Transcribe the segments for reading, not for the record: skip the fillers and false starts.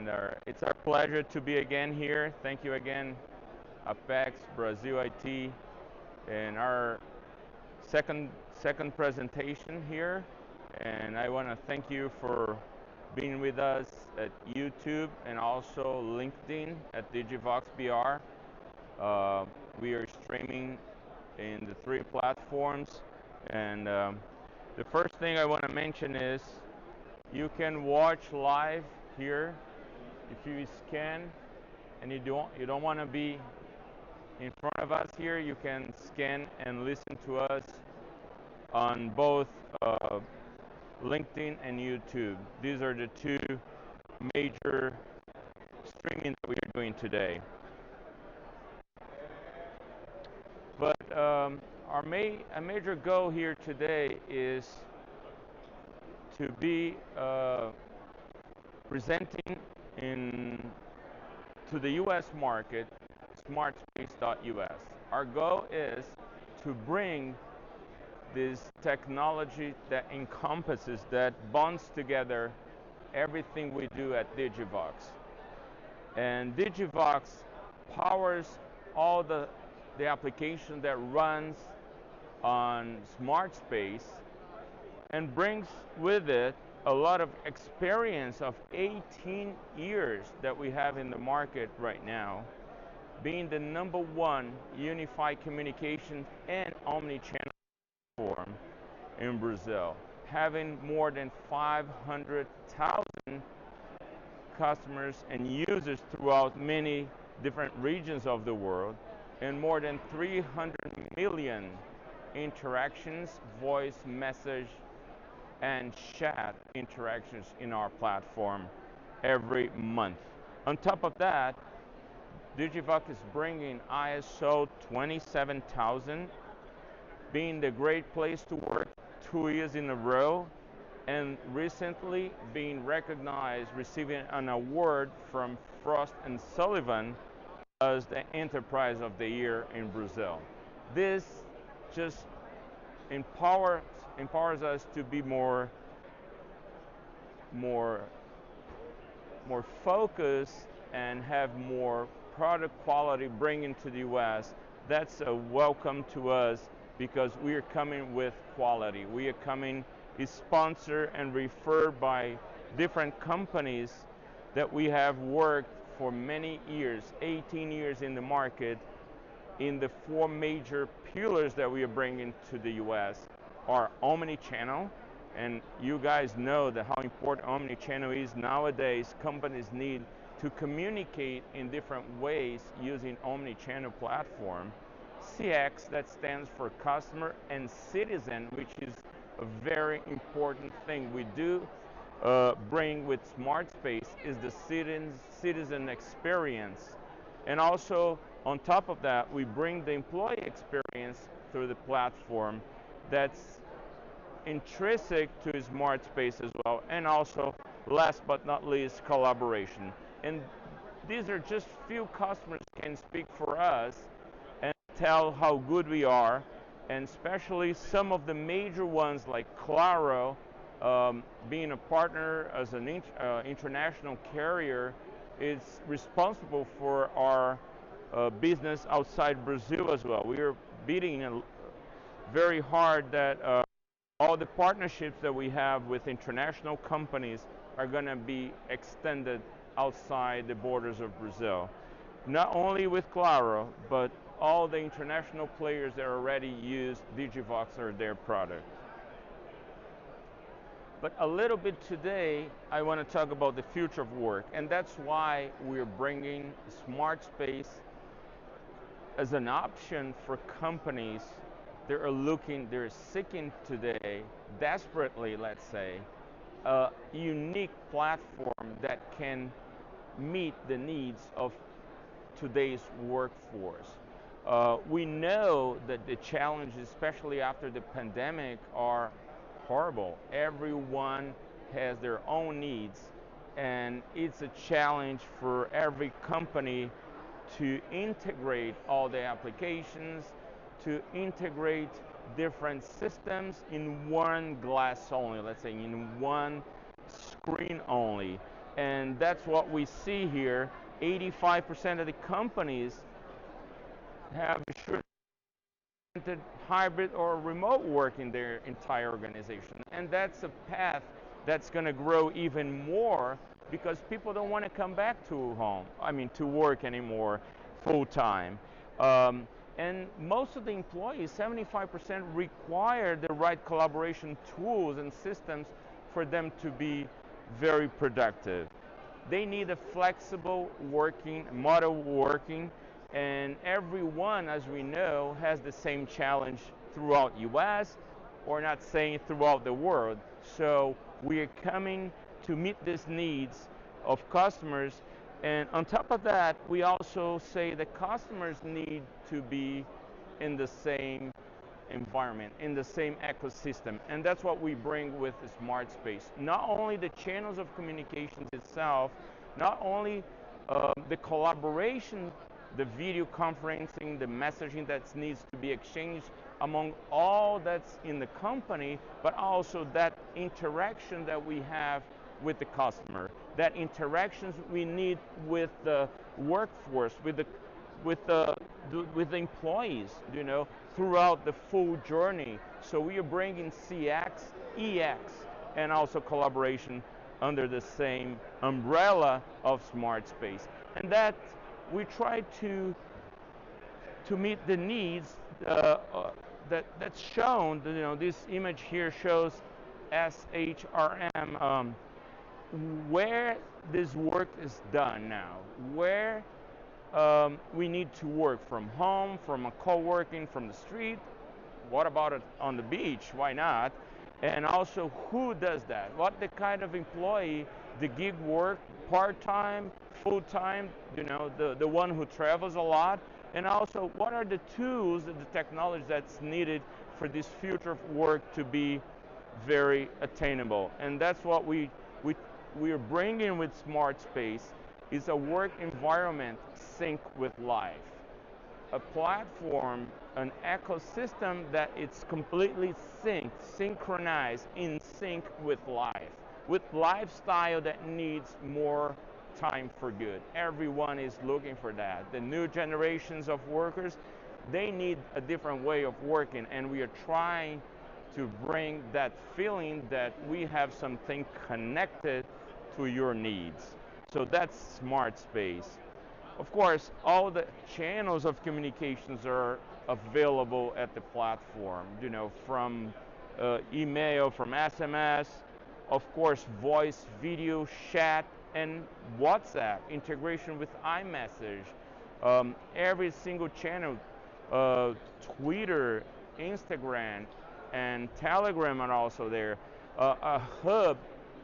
and it's our pleasure to be again here. Thank you again, Apex, Brazil IT, and our second presentation here. And I want to thank you for being with us at YouTube and also LinkedIn at Digivox BR. We are streaming in the 3 platforms, and the first thing I want to mention is you can watch live here if you scan, and you don't want to be in front of us here. You can scan and listen to us on both LinkedIn and YouTube. These are the 2 major streaming that we are doing today. But a major goal here today is to be presenting to the US market Smartspace.us. Our goal is to bring this technology that encompasses, that bonds together everything we do at Digivox. And Digivox powers all the application that runs on Smartspace and brings with it a lot of experience of 18 years that we have in the market right now, being the #1 unified communication and omni-channel platform in Brazil, having more than 500,000 customers and users throughout many different regions of the world, and more than 300 million interactions, voice, message, and chat interactions in our platform every month. On top of that, Digivox is bringing ISO 27000, being the great place to work 2 years in a row, and recently being recognized, receiving an award from Frost & Sullivan as the Enterprise of the Year in Brazil. This just empowers us to be more focused and have more product quality bringing to the US. That's a welcome to us because we are coming with quality. We are coming is sponsored and referred by different companies that we have worked for many years, 18 years in the market, in the 4 major pillars that we are bringing to the US are omni-channel, and you guys know that how important omni-channel is nowadays. Companies need to communicate in different ways using omni-channel platform. CX, that stands for customer, and citizen, which is a very important thing we do bring with Smartspace, is the citizen experience. And also, on top of that, we bring the employee experience through the platform that's intrinsic to Smartspace as well. And also, last but not least, collaboration. And these are just few customers can speak for us and tell how good we are, and especially some of the major ones like Claro, being a partner as an international carrier, is responsible for our business outside Brazil as well. We are beating very hard that all the partnerships that we have with international companies are going to be extended outside the borders of Brazil. Not only with Claro, but all the international players that already use Digivox or their product. But a little bit today, I want to talk about the future of work, and that's why we're bringing Smartspace as an option for companies that are they're seeking today, desperately, let's say, a unique platform that can meet the needs of today's workforce. We know that the challenges, especially after the pandemic, are horrible. Everyone has their own needs, and it's a challenge for every company to integrate all the applications, to integrate different systems in one glass only, let's say in one screen only. And that's what we see here. 85% of the companies have assured hybrid or remote work in their entire organization. And that's a path that's going to grow even more because people don't want to come back to to work anymore full time. And most of the employees, 75%, require the right collaboration tools and systems for them to be very productive. They need a flexible model working, and everyone, as we know, has the same challenge throughout US, or not saying throughout the world. So we are coming to meet these needs of customers, and on top of that, we also say that customers need to be in the same environment, in the same ecosystem, and that's what we bring with the Smartspace. Not only the channels of communications itself, not only the collaboration, the video conferencing, the messaging that needs to be exchanged among all that's in the company, but also that interaction that we have with the customer, that interactions we need with the workforce, with the employees, throughout the full journey. So we are bringing CX, EX, and also collaboration under the same umbrella of Smartspace. And that we try to meet the needs that's shown. This image here shows SHRM, where this work is done now, where we need to work from home, from a co-working, from the street. What about it on the beach? Why not? And also, who does that? What the kind of employee, the gig work, part-time, full-time, the one who travels a lot? And also, what are the tools and the technology that's needed for this future of work to be very attainable? And that's what we are bringing with Smartspace, is a work environment sync with life. A platform, an ecosystem that it's completely synchronized, in sync with life, with lifestyle that needs more time for good. Everyone is looking for that. The new generations of workers, they need a different way of working, and we are trying to bring that feeling that we have something connected to your needs. So that's Smartspace. Of course, all the channels of communications are available at the platform, from email, from SMS, of course, voice, video, chat, and WhatsApp, integration with iMessage, every single channel, Twitter, Instagram, and Telegram are also there. A hub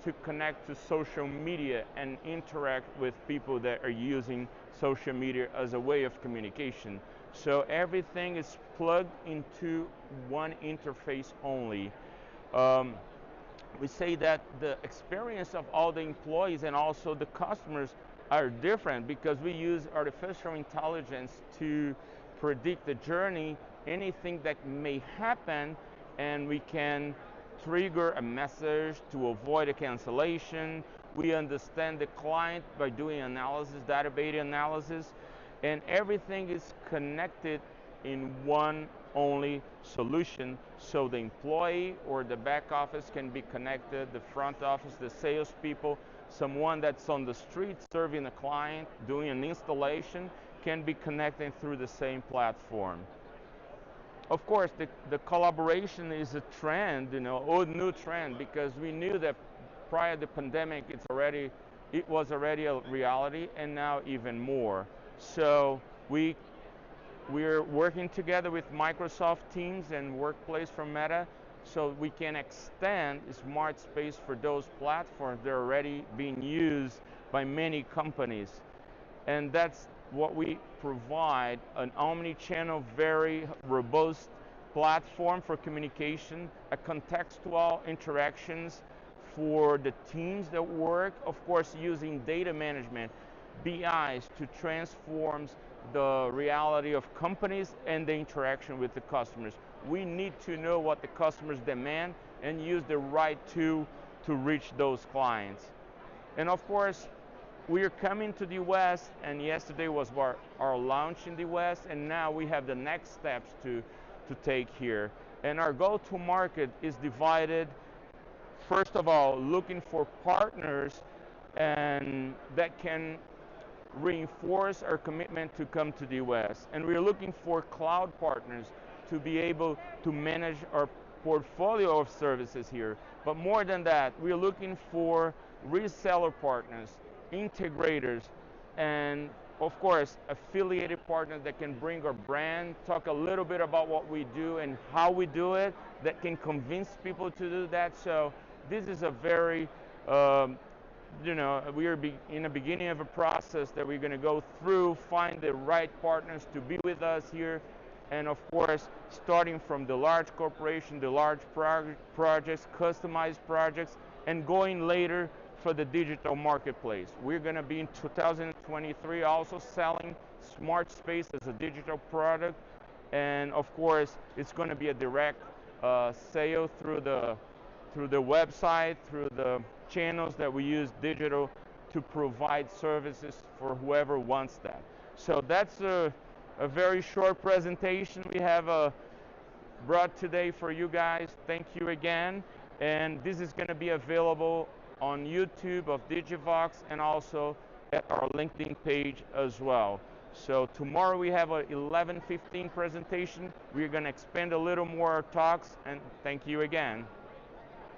to connect to social media and interact with people that are using social media as a way of communication. So everything is plugged into one interface only. We say that the experience of all the employees and also the customers are different because we use artificial intelligence to predict the journey, anything that may happen, and we can trigger a message to avoid a cancellation. We understand the client by doing analysis, database analysis, and everything is connected in one only solution, so the employee or the back office can be connected, the front office, the salespeople, someone that's on the street serving a client, doing an installation, can be connected through the same platform. Of course, the collaboration is a trend, a new trend, because we knew that prior to the pandemic, it was already a reality, and now even more. So we're working together with Microsoft Teams and Workplace from Meta, so we can extend Smartspace for those platforms that are already being used by many companies. And that's what we provide, an omni-channel, very robust platform for communication, a contextual interactions for the teams that work, of course using data management, BIs, to transform the reality of companies and the interaction with the customers. We need to know what the customers demand and use the right tool to reach those clients. And of course, we are coming to the US, and yesterday was our launch in the US, and now we have the next steps to take here. And our go-to-market is divided, first of all, looking for partners and that can reinforce our commitment to come to the US. And we're looking for cloud partners to be able to manage our portfolio of services here. But more than that, we're looking for reseller partners, integrators, and of course, affiliated partners that can bring our brand, talk a little bit about what we do and how we do it, that can convince people to do that. So this is a very, we are in the beginning of a process that we're going to go through, find the right partners to be with us here, and of course, starting from the large corporation, the large projects, customized projects, and going later for the digital marketplace. We're going to be in 2023 also selling Smartspace as a digital product, and of course, it's going to be a direct sale through the website, through the channels that we use digital to provide services for whoever wants that. So that's a very short presentation we have brought today for you guys. Thank you again. And this is going to be available on YouTube of Digivox and also at our LinkedIn page as well. So tomorrow we have a 11:15 presentation. We're going to expand a little more our talks, and thank you again.